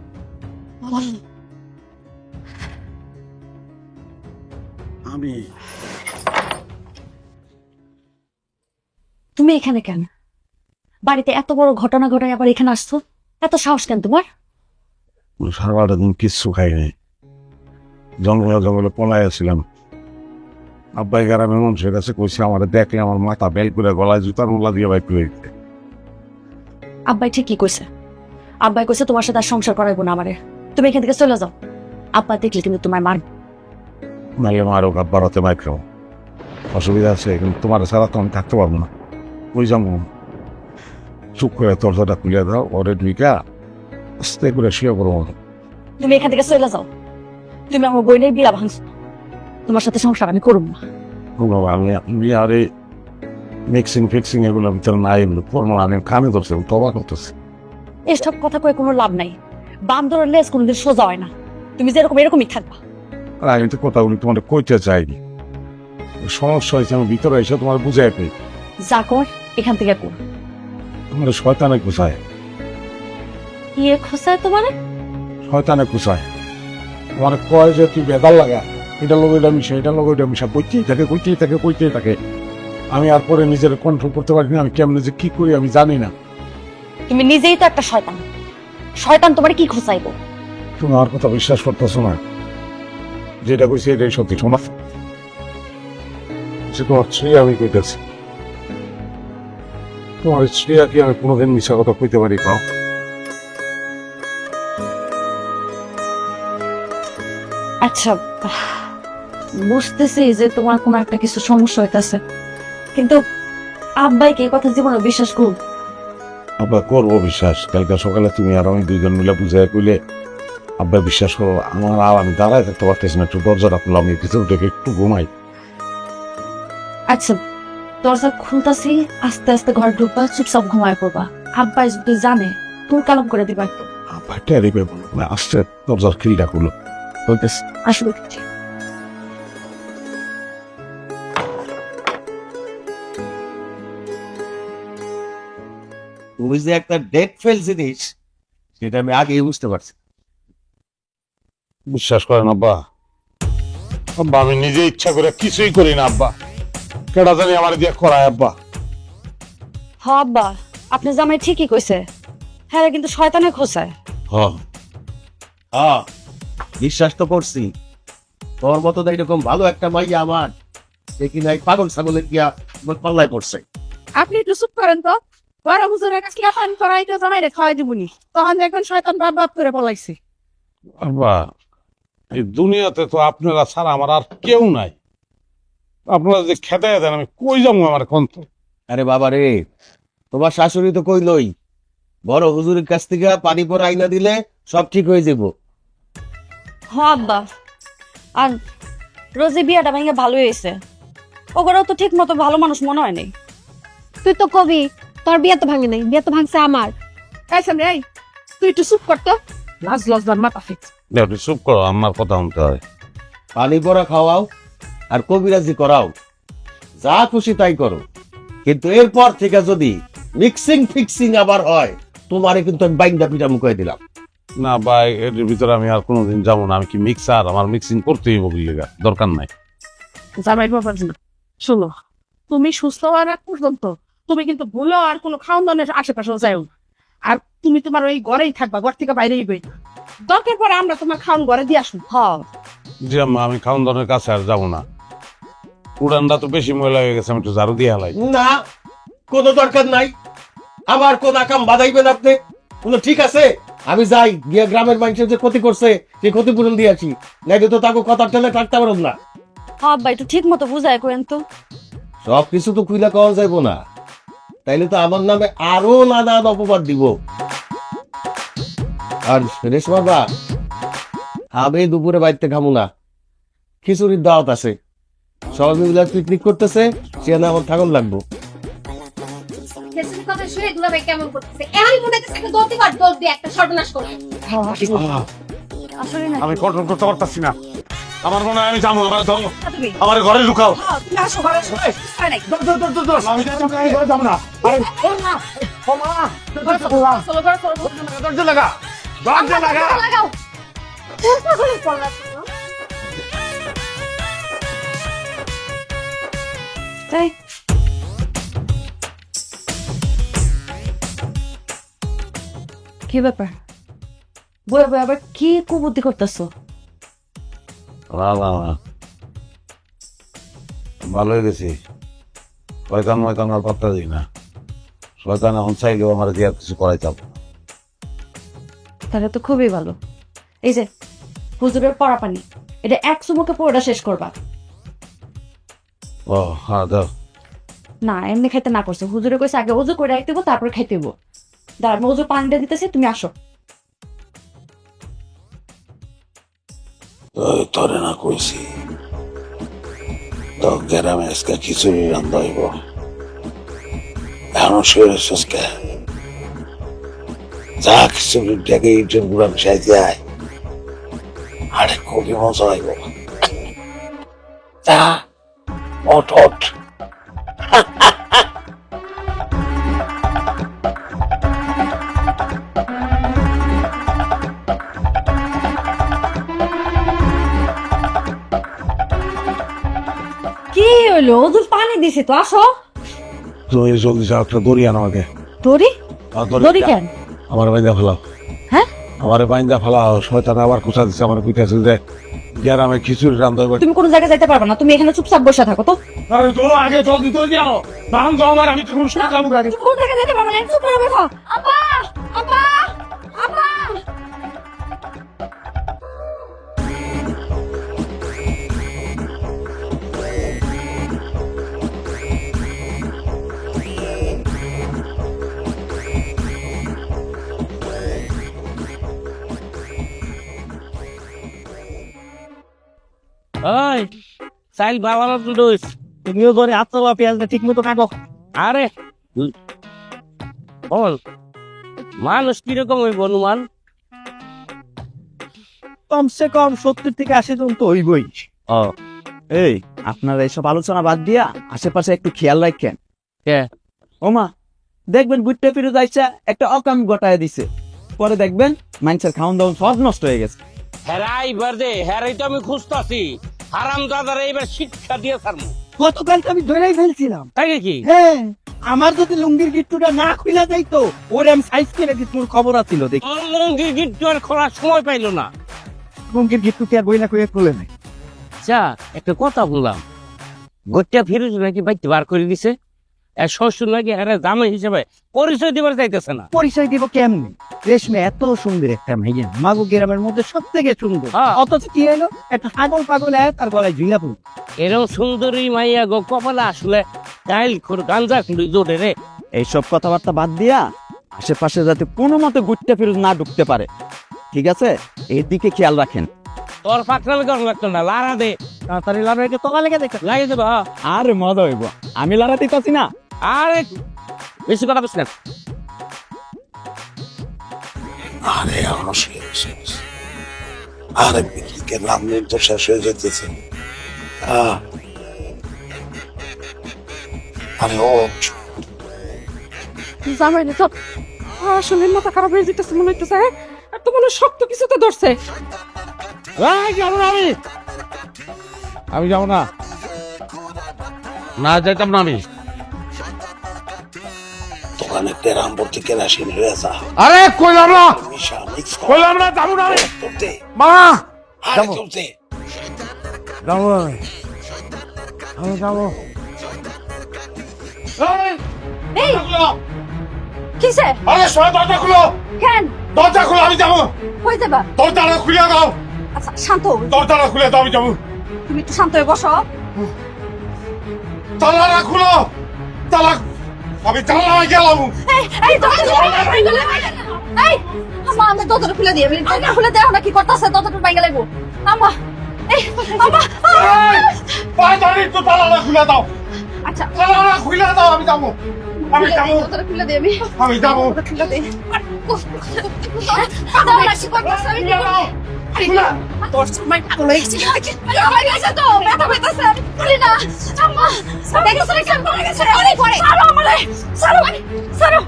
আমি তুমি এখানে কেন? বাড়িতে এত বড় ঘটনা ঘটায় আবার এখানে আসছো, এত সাহস কেন তোমার? সারাটা দিন কিচ্ছু খাইনি, জঙ্গলে জঙ্গলে পলায় আসছিলাম। আব্বাই গ্রামের মানুষের কাছে কইছে, আমার দেখলে আমার মাথা বেল করে গলায় জুতার মোলা দিয়ে বাইক করে দিতে। আব্বাই ঠিকই কইছে, আব্বাই কইছে তোমার সাথে আর সংসার করাইবো না আমারে, তুমি এখান থেকে চলে যাও। আব্বা দেখলে কিন্তু তোমায় মারবে। নাইলে মারো, আব্বার হাতে মাইক খাও, অসুবিধা আছে, কিন্তু তোমার ছাড়া তো আমি থাকতে পারবো না। ওই যাবো, চুপ করে দরজাটা খুলে দাও, ওরে দুইটা আস্তে করে শুয়ে করবো। তুমি এখান থেকে চলে যাও, তুমি আমার বোনের বিয়া ভাঙছো, তোমার সাথে সংসার আমি করব না। আমি আর এই মিক্সিং ফিক্সিং এগুলোর ভিতরে নাই, আমি কানে ধরছি, তবা করতেছি। এসব কথা কয়ে কোনো লাভ নাই, বাম ধরে লেজ কোনোদিন সোজা হয় না। তুমি যেরকম এরকমই থাকবা। আমি তো কথাগুলি তোমাদের কইতে চাইনি, সমস্যা হয়েছে, আমি ভিতরে এসে তোমার বুঝাই পাই। যা কর এখান থেকে কর। আমার শয়তানে কুসায়, ইয়ে খোসায় তোমার শয়তানে কুসায়। আমার কয় যে তুই বেদাল লাগা, এটা লোক এটা মিশা, এটা লোক এটা মিশা, কইতেই থাকে। আমি আর পরে নিজের কন্ট্রোল করতে পারি না। আমি কেমনে যে কি করি আমি জানি না। তুমি নিজেই তো একটা শয়তান। শয়তান তোমার কি খোসাইবো? তুমি আমার কথা বিশ্বাস করতেছো না? যেটা কইছি এটাই সত্যি। শোনা, সে তোমার স্ত্রী, আমি কইতেছি তোমার স্ত্রী কি আমি কোনোদিন মিশা কথা কইতে পারি? কাও আচ্ছা, বুঝতেছি যে তোমার কোনো একটা কিছু সমস্যা হইতাছে, কিন্তু আব্বাইকে এই কথা জীবনে বিশ্বাস করব? আব্বা করবো বিশ্বাস। কালকে সকালে তুমি আর আমি দুইজন মিলে বুঝাই কইলে আব্বা বিশ্বাস করো। আমার আর আমি দাঁড়ায় থাকতে পারতেছি না। একটু দরজাটা খুললাম, আমি কিছু দেখে একটু ঘুমাই। আচ্ছা, দরজা খুলতাছি, আস্তে আস্তে ঘর ঢুকবা, চুপচাপ ঘুমায় পড়বা। আব্বাই যদি জানে তোর কালাম করে দিবা একটু। আব্বা টেরি পেয়ে বলো, আসছে দরজার খিলটা খুলো। বলতেছি আসলে তুমি যে একটা ডেট ফেল জিনিস, সেটা আমি আগেই বুঝতে পারছি। বিশ্বাস করেন আব্বা, আব্বা আমি নিজে ইচ্ছা করে কিছুই করি না আব্বা। কেডা জানি আমার দিয়ে করায় আব্বা। হ আব্বা, আপনি জামাই ঠিকই কইছে। হ্যাঁ, কিন্তু শয়তানে খোসায়। হ্যাঁ, বিশ্বাস তো করছি। তোর মতো তো এরকম ভালো একটা মাইয়া আমার, সে কি নাই পাগল ছাগলের গিয়া পাল্লায় পড়ছে। আপনি একটু চুপ করেন তো। বড় হুজুরের কাছে পান করাই তো জামাই রে খাওয়াই দিবনি, তখন দেখবেন শয়তান বাপ করে পলাইছে। আব্বা, এই দুনিয়াতে তো আপনারা ছাড়া আমার আর কেউ নাই। আপনারা যে খেতে দেন, আমি কই যাবো আমার কন্ত? আরে বাবা রে, তোমার শাশুড়ি তো কইলই বড় হুজুরের কাছ থেকে পানি পর আইনা দিলে সব ঠিক হয়ে যাব। হ আব্বা, আর রোজি বিয়াটা ভেঙে ভালো হয়েছে। ওগরাও তো ঠিক মতো ভালো মানুষ মনে হয় নাই। তুই তো কবি, তোর বিয়ে তো ভাঙে নাই, বিয়ে তো ভাঙছে আমার। এই সামনে এই, তুই একটু চুপ করতো। লাজ লজ্জার মাথা ফিক্স। একটু চুপ করো, আমার কথা শুনতে হয়। পানি পরা খাওয়াও আর কবিরাজি করাও, যা খুশি তাই করো, কিন্তু এরপর থেকে যদি মিক্সিং ফিক্সিং আবার হয়, তোমারে কিন্তু আমি বাইন্দা পিঠা মুখে দিলাম। না ভাই, এর ভিতরে আমি আর কোনোদিন যাবো না। আমি কি মিক্সার? আমার মিক্সিং করতেই বলি, দরকার নাই। জামাই বাবার জন্য শোনো, তুমি সুস্থ হওয়ার আগ পর্যন্ত তুমি কিন্তু ভুলো আর কোনো খাওয়ান দাওয়ানের আশেপাশেও যাও না। আর তুমি তোমার ওই ঘরেই থাকবা, ঘর থেকে বাইরেই বই। দরকার পরে আমরা তোমার খাওয়ান ঘরে দিয়ে আসুন। হ, জি আম্মা, আমি খাওন দাওয়ানের কাছে আর যাবো না। উড়ানটা তো বেশি ময়লা হয়ে গেছে, আমি একটু ঝাড়ু দিয়ে হালাই। না, কোনো দরকার নাই। আমার কোন আকাম বাধাইবেন আপনি? কোনো ঠিক আছে, আমি যাই গিয়ে গ্রামের মানুষের যে ক্ষতি করছে সেই ক্ষতিপূরণ দিয়ে আসি, নাইলে তো তাকে কথা টেনে থাকতে পারব না। হ আব্বা, একটু ঠিক মতো বুঝায় করেন তো। সব কিছু তো খুইলা কওয়া যাইব না, তাইলে তো আমার নামে আরো নানান অপবাদ দিব। আর রেশমা বা, আমি দুপুরে বাড়িতে খামু না, খিচুড়ির দাওয়াত আছে, সবাই মিলে পিকনিক করতেছে, সে না আমার ঠাকুর লাগবো। কথা শুনে দুলাভাই কেমন করতেছে, এমনই মনে হচ্ছে একটা দৌড় দিবার দৌড় দিয়ে একটা সর্বনাশ করবে। আসলে না, আমি কন্ট্রোল করতে পারতাছি না। আমার মনে হয় আমি যাবো। আমার ধরো, তুমি আমার ঘরে ঢুকাও। তুমি আসো ঘরে আসো। এই, হয় নাই। আমি যাবো না। আরে চলো ঘরে চলো। দরজা লাগা, দরজা লাগা। লাগাও। তাই কি ব্যাপার? বই বই আবার কি কুবুদ্ধি করতেছো? না না না, ভালো হয়ে গেছি। শয়তান ময়তান আর পাত্তা দিই না। শয়তান এখন চাইলেও আমার দিয়ে আর কিছু করাই যাবো। তাহলে তো খুবই ভালো। এই যে হুজুরের পড়া পানি, এটা এক চুমুকে পুরোটা শেষ করবা। ও হ্যাঁ, দাও। না, এমনি খাইতে না করছে। হুজুরে কইছে আগে ওজু করে রাখতে হইব, তারপরে খাইতে হইব। দাঁড়া, আমি ওজু পানিটা দিতেছি, তুমি আসো। তোরে না কইছি তো গ্রামে আজকে খিচুড়ি রান্না হইব। এখনো শুয়ে আজকে যা খিচুড়ি ডেকে ইটের গুড়া মিশাই যায়, আরে খুবই মজা হইব। যা ওঠ ওঠ। কি হইলো ওদের পানি দিছে তো আসো তুমি জলদি যাও, একটা দড়ি আনো আমাকে। দড়ি আর দড়ি কেন আমার বাইন্দা ফেলাও। হ্যাঁ? আমার বাইন্দা ফেলাও, শয়তান আবার কুচা দিচ্ছে আমার পিঠাছে যে গ্রামে খিচুড়ি রান্ধতে হবে। তুমি কোনো জায়গায় যাইতে পারবে না, তুমি এখানে চুপচাপ বসে থাকো তো। আরে তো আগে জলদি তো যাও, দাম দাও আমার, আমি তখন শুনে যাবো গাড়ি। তুমি কোনো জায়গায় যাইতে পারবে না, চুপ করে বসো। আপা আপা আপা ওই চাইল বাবার দোষ, তুমিও ধরে আত্মা পেঁয়াজটা ঠিক মতো কাটো। আরে বল মানুষ কিরকম হইব অনুমান? কমসে কম 70 থেকে 80 জন তো হইবই। ও এই আপনারা এইসব আলোচনা বাদ দিয়া আশেপাশে একটু খেয়াল রাখেন। কে? ওমা দেখবেন গুট্টে ফিরে যাইছে একটা অকাম গটায় দিছে, পরে দেখবেন মানুষের খাওন দাওন সব নষ্ট হয়ে গেছে। হেরাই বাদে হেরাই তো আমি খুঁজতাছি, হারাম দাদার এইবার শিক্ষা দিয়ে ছাড়বো। গতকাল তো আমি ধরেই ফেলছিলাম। তাই নাকি? হ্যাঁ, আমার যদি লুঙ্গির গিট্টুটা না খুলে যাইতো ওরে আমি সাইজ করে গিট্টুর খবর আছিল দেখি। লুঙ্গির গিট্টু আর খোলার সময় পাইলো না। লুঙ্গির গিট্টু কি আর বইলা কইয়া খুলে নাই? আচ্ছা একটা কথা বললাম, গোটা ফিরোজ নাকি বাইতে বার করে দিছে, আর শ্বশুর নাকি এরা জামাই হিসেবে পরিচয় দিবার চাইতেছে না। পরিচয় দিব কেমনে? রেশমে এত সুন্দর একটা মেয়ে, মাগো গ্রামের মধ্যে সব থেকে সুন্দর, হ্যাঁ। অথচ কি হলো একটা পাগল পাগল তার গলায় ঝুলা পড়ল। এরকম সুন্দরী মাইয়া গো কপালে আসলে টাইল গাঞ্জা খুঁড়ি জোরে রে। এইসব কথাবার্তা বাদ দিয়া আশেপাশে যাতে কোনো মতে গুট্টা ফিরোজ না ঢুকতে পারে, ঠিক আছে? এর দিকে খেয়াল রাখেন। তোর ফাঁকনামি করা লাগতো না, লারা দে তাড়াতাড়ি লাড়াইকে তোলা লেগে দেখে লাগে দেবো। আরে মজা হইব, আমি লাড়া দিতেছি না। আরে বেশি কথা বলছি না। আরে আমার শেষ, আরে বিক্রিকের নাম নিয়ে তো শেষ হয়ে যেতেছে। আরে ও জামাই রে তো আসলে মাথা খারাপ হয়ে যেতেছে মনে হইতেছে, আর তো মনে হয় শক্ত কিছুতে ধরছে। যাবো না আমি যাবো না, না যাইতাম না আমি। দোকানে তেরাম ভর্তি কেরাসিন রয়েছে, আরে কইলাম না, মিশা মিক্স কইলাম না যাবো না আমি। করতে মা আরে করতে যাবো আমি যাবো। এই কিসে আরে সবাই দরজা খুলো, কেন দরজা খুলো, আমি যাবো। কই যাবা? দরজাটা খুলে দাও, আচ্ছা শান্ত হও। দরজাটা খুলে দাও, আমি যাবো। তুমি একটু শান্ত হয়ে বসো। তালাটা খুলো, তালা, আমি জানলা গেলাম। এই দরজা এই আমা আমি দরজা খুলে দিই, আমি দরজা খুলে দেও না কি করতেছে, দরজাটা বাইঙ্গা লাগবো। আমা এই আমা পায়ে ধরে একটু তালাটা খুলে দাও, আচ্ছা তালাটা খুলে দাও, আমি যাবো, আমি যাবো, দরজা খুলে দিই আমি। আমি যাবো। খুলে দিই দাও না কি করতেছে, আমি দাও, খুলে। তোর জামাই পাগল হয়ে গেছে নাকি? আমার কাছে তো ব্যথা পেতেছে, আমি খুলি না। আম্মা দেখো তো কেমন করে গেছে, অনেক পরে ছাড়ো আমারে, ছাড়ো ছাড়ো।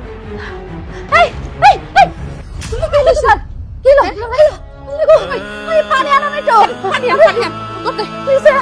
এই এই এই তুমি কি হইছে? কি হলো? এই পানি আনো না তো, পানি আনো, পানি আনো করতে হইছে।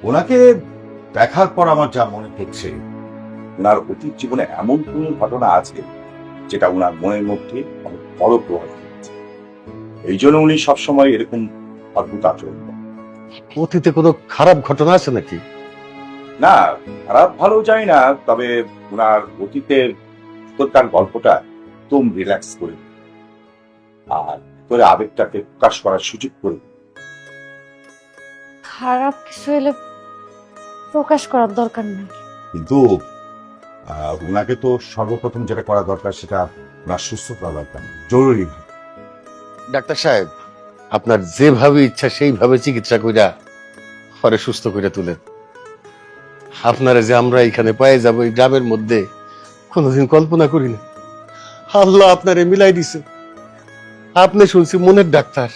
ওনাকে দেখার পর আমার যা মনে হচ্ছে, ওনার অতীত জীবনে এমন কোন ঘটনা আছে যেটা ওনার মনের মধ্যে অনেক বড় প্রভাব ফেলেছে। এই জন্য উনি সবসময় এরকম অদ্ভুত আচরণ করেন। অতীতে কোনো খারাপ ঘটনা আছে নাকি? না, খারাপ ভালো জানি না, তবে ওনার অতীতের তার গল্পটা একদম রিল্যাক্স করে, আর করে আবেগটাকে প্রকাশ করার সুযোগ করে। খারাপ কিছু হলে প্রকাশ করার দরকার নেই। কিন্তু ওনাকে তো সর্বপ্রথম যেটা করা দরকার সেটা ওনার সুস্থ করা দরকার, জরুরি। ডাক্তার সাহেব, আপনার যেভাবে ইচ্ছা সেইভাবে চিকিৎসা কইরা পরে সুস্থ করে তুলেন। আপনারা যে আমরা এখানে পেয়ে যাবো এই গ্রামের মধ্যে কোনোদিন কল্পনা করি না। আল্লাহ আপনারে মিলাই দিছে। আপনি শুনছি মনের ডাক্তার,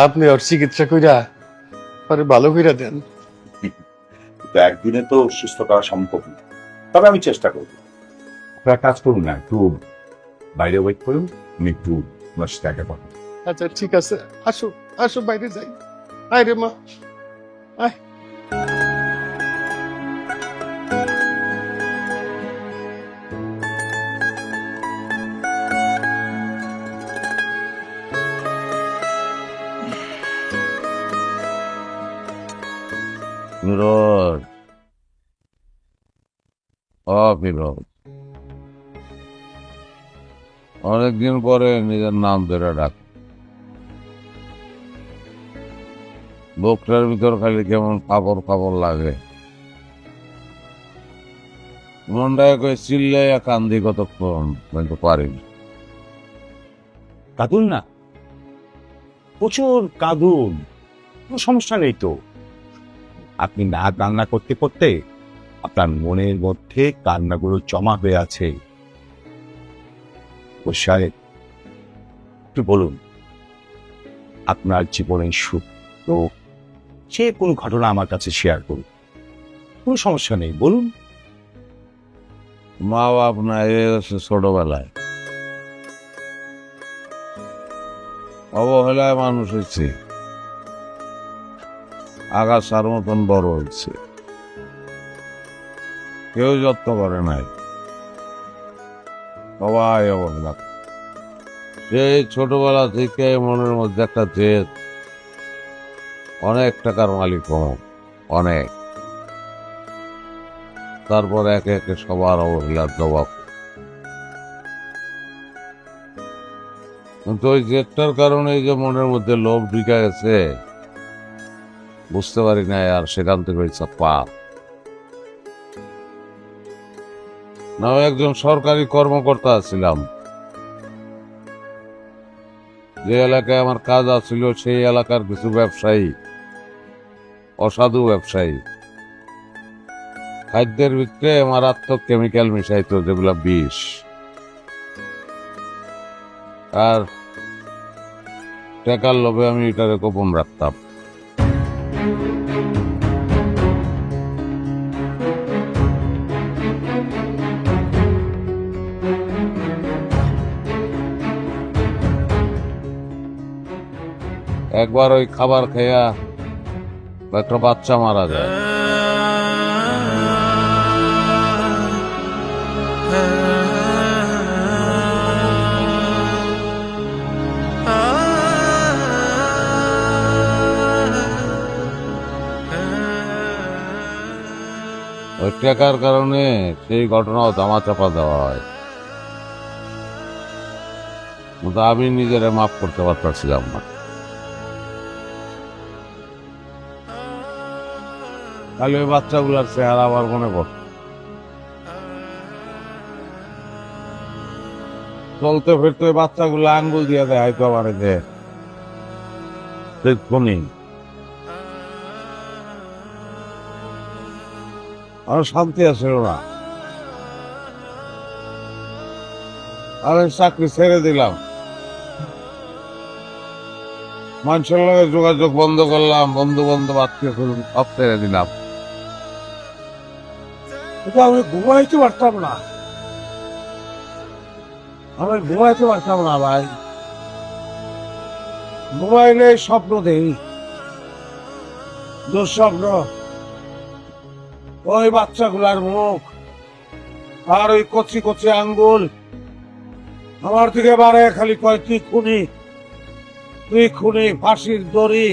আপনি ওর চিকিৎসা কইরা পরে ভালো কইরা দেন। তো একদিনে তো সুস্থ করা সম্ভব না, তবে আমি চেষ্টা করব। আপনারা কাজ করুন না, একটু বাইরে ওয়েট করুন, আমি একটু ওনার সাথে দেখা করবো। আচ্ছা ঠিক আছে, আসো আসো বাইরে যাই। আয় রে মা, আয়। ফিরোজ, ফিরোজ, অনেকদিন পরে নিজের নাম ধরে ডাক। বুকটার ভিতর খালি কেমন কাপড় কাপড় লাগে। মনটাকে কই চিল্লাইয়া কান্দি কতক্ষণ, কিন্তু পারিনি। কাঁদুন না, প্রচুর কাঁদুন, কোনো সমস্যা নেই তো। আপনি না কান্না করতে করতে আপনার মনের মধ্যে কান্নাগুলো জমা হয়ে আছে। ও সাহেব, একটু বলুন, আপনার জীবনের সুখ তো যে কোনো ঘটনা আমার কাছে শেয়ার করুন, কোনো সমস্যা নেই, বলুন। মা বাপ না এসে ছোটবেলায় অবহেলায় মানুষ হয়েছে, আগাছার মতন বড় হয়েছে, কেউ যত্ন করে নাই, সবাই অবহেলা। সেই ছোটবেলা থেকে মনের মধ্যে একটা জেদ, অনেক টাকার মালিক হব, অনেক। তারপর একে একে সবার অবহেলার জবাব। কিন্তু ওই জেদটার কারণে এই যে মনের মধ্যে লোভ ঢুকে গেছে, বুঝতে পারি না, আর সেখান থেকে হয়েছে পাপ। না, একজন সরকারি কর্মকর্তা ছিলাম, যে এলাকায় আমার কাজ আছিল সেই এলাকার কিছু ব্যবসায়ী, অসাধু ব্যবসায়ী, খাদ্যের ভিতরে মারাত্মক কেমিক্যাল মিশাইতো, যেগুলা বিষ। আর টাকার লোভে আমি এটারে গোপন রাখতাম। একবার ওই খাবার খেয়া একটা বাচ্চা মারা যায়। ওই টাকার কারণে সেই ঘটনাও ধামাচাপা দেওয়া হয়, কিন্তু আমি নিজেরা মাফ করতে পারছিলাম না। খালি ওই বাচ্চাগুলার চেহারা আমার মনে পড়ত। চলতে ফিরতে ওই বাচ্চাগুলো আঙ্গুল দিয়ে দেয় হয়তো আমার, যে আমার শান্তি আসছিল না। আমি চাকরি ছেড়ে দিলাম, মানুষের লগে যোগাযোগ বন্ধ করলাম, বন্ধু বান্ধব আত্মীয় সব ছেড়ে দিলাম। আমি ঘুমাইতে পারতাম না, আমি ঘুমাইতে পারতাম না ভাই। ঘুমাইলে স্বপ্ন দেখি, দুঃস্বপ্ন। ওই বাচ্চাগুলার মুখ আর ওই কচি কচি আঙ্গুল আমার দিকে বাড়ে, খালি কয় তুই খুনি, তুই খুনি, ফাঁসির দড়ি,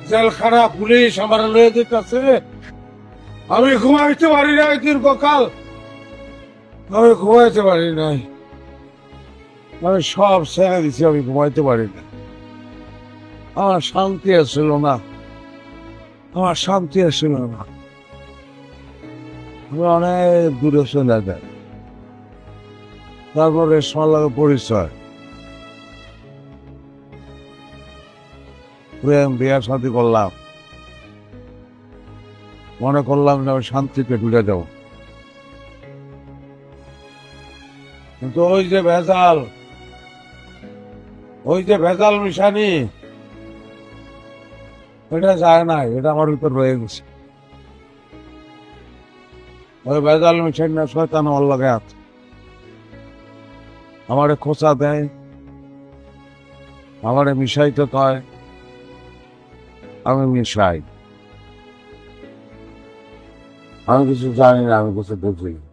জেলখানা, পুলিশ আমার লয়ে দিতেছে। আমি ঘুমাইতে পারি নাই দীর্ঘকাল, আমি ঘুমাইতে পারি নাই। আমি সব ছেড়ে দিছি, আমি ঘুমাইতে পারি না। আমার শান্তি আসছিল না। আমার শান্তি আসছিল না। আমি অনেক দূরে চলে যাই, তারপরে সবার পরিচয়, প্রেম, বিয়া শান্তি করলাম, মনে করলাম যে আমি শান্তিতে ঢুকে যাব। কিন্তু ওই যে ভেজাল মিশানি, এটা যায় না, এটা আমার উপর রয়ে গেছে। ওই ভেজাল মিশানি না শয়তান আমার লাগে আছে, আমারে খোঁচা দেয়, আমারে মিশাইতে কয়, আমি মিশাই। আমি কিছু জানি না, আমি কিছু বুঝি না।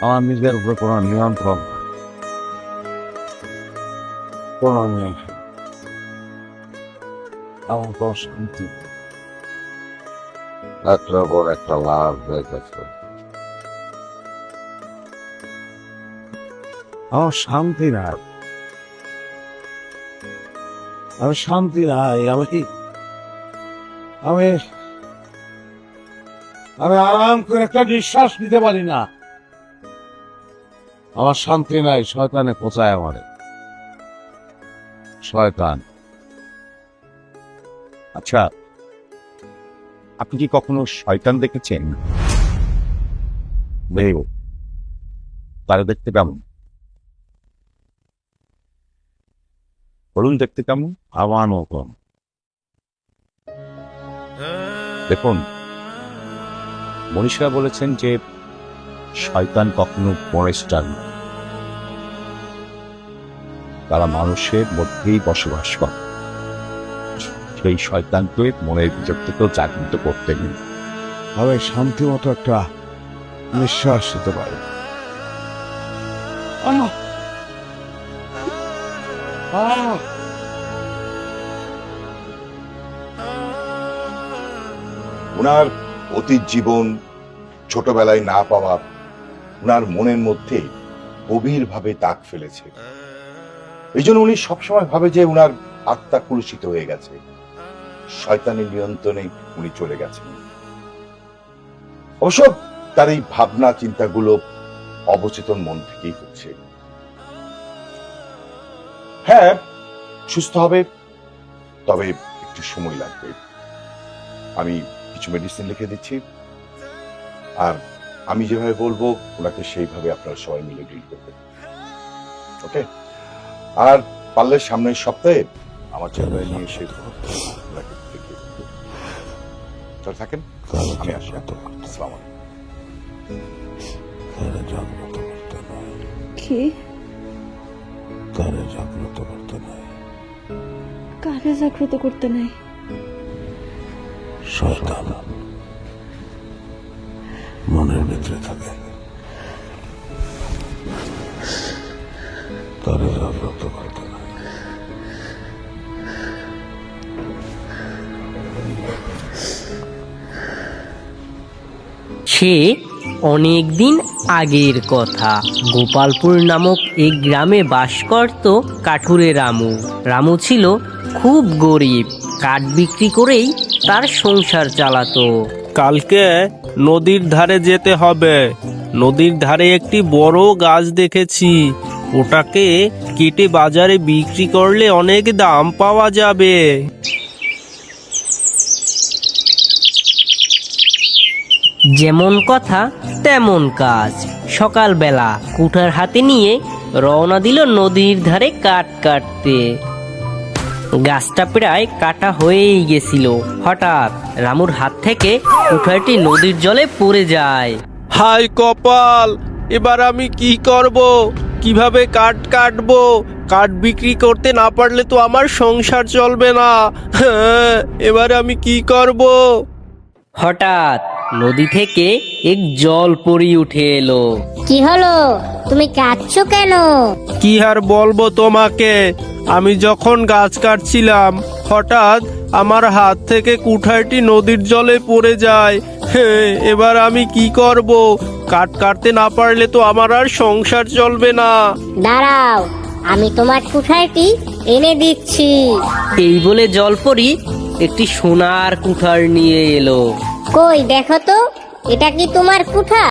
আমার নিজের উপরে কোনো নিয়ন্ত্রণ নাই, কোনো নিয়ন্ত্রণ। আমার কোনো শান্তি নেই। একটার পর একটা লাভ হয়ে গেছে, আমার শান্তি নাই, আমি শান্তি নাই। আমি আরাম করে একটা নিঃশ্বাস নিতে পারি না, আমার শান্তি নাই। শয়তানে কোথায় আমারে, শয়তান। আচ্ছা, আপনি কি কখনো শয়তান দেখেছেন? দেব, তারা দেখতে কেমন? বলুন, দেখতে কেমন? আমার মতন। দেখুন, মনীষীরা বলেছেন যে শয়তান কখনো মনেস্টার নয়, তারা মানুষের মধ্যেই বসবাস করে। সেই শয়তানকে মনের ভিতর থেকেও জাগৃত করতে গেলে আমি শান্তি মতো একটা নিঃশ্বাস নিতে পারি। ওনার অতীত জীবন, ছোটবেলায় না পাওয়া, ওনার মনের মধ্যে গভীরভাবে দাগ ফেলেছে। এই জন্য উনি সবসময় ভাবে যে ওনার আত্মা কলুষিত হয়ে গেছে, শয়তানের নিয়ন্ত্রণে উনি চলে গেছেন। অবশ্য তার এই ভাবনা চিন্তাগুলো অবচেতন মন থেকেই হচ্ছে। হ্যাঁ, সুস্থ হবে, তবে একটু সময় লাগবে। আমি কিছু মেডিসিন লিখে দিচ্ছি, আর আমি যেভাবে বলবো ওনাকে সেইভাবে আপনারা সবাই মিলে ডিল করবেন, ওকে? আর পারলে সামনের সপ্তাহে আমার চেম্বারে নিয়ে এসে ওনাকে দেখিয়ে দেবো। চল থাকেন, আমি আসি। আসসালামু আলাইকুম। কি? তারে জাগ্রত করতে নাই। কারে জাগ্রত করতে নাই? শয়তান মনের ভিতরে থাকে, তারে জাগ্রত করতে নাই। সে অনেকদিন আগের কথা। গোপালপুর নামক এক গ্রামে বাস করত কাঠুরে রামু। রামু ছিল খুব গরিব, কাঠ বিক্রি করেই তার সংসার চালাতো। কালকে নদীর ধারে যেতে হবে। নদীর ধারে একটি বড় গাছ দেখেছি, ওটাকে কেটে বাজারে বিক্রি করলে অনেক দাম পাওয়া যাবে। যেমন কথা তেমন কাজ। সকালবেলা কুঠার হাতে নিয়ে রওনা দিল নদীর ধারে কাঠ কাটতে। গাছটা প্রায় কাটা হয়েই গেছিল। হঠাৎ রামুর হাত থেকে কুঠারটি নদীর জলে পড়ে যায়। হাই কপাল, এবার আমি কি করব? কিভাবে কাঠ কাটবো? কাঠ বিক্রি করতে না পারলে তো আমার সংসার চলবে না। এবার আমি কি করব? হঠাৎ নদী থেকে এক জলপরি উঠে এলো। কি হলো, তুমি কাঁদছো কেন? কি আর বলবো তোমাকে, আমি যখন গাছ কাটছিলাম হঠাৎ আমার হাত থেকে কুঠারটি নদীর জলে পড়ে যায়। এবার আমি কি করব? কাঠ কাটতে না পারলে তো আমার আর সংসার চলবে না। দাঁড়াও, আমি তোমার কুঠারটি এনে দিচ্ছি। এই বলে জলপরি একটি সোনার কুঠার নিয়ে এলো। কই দেখো তো, এটা কি তোমার কুঠা?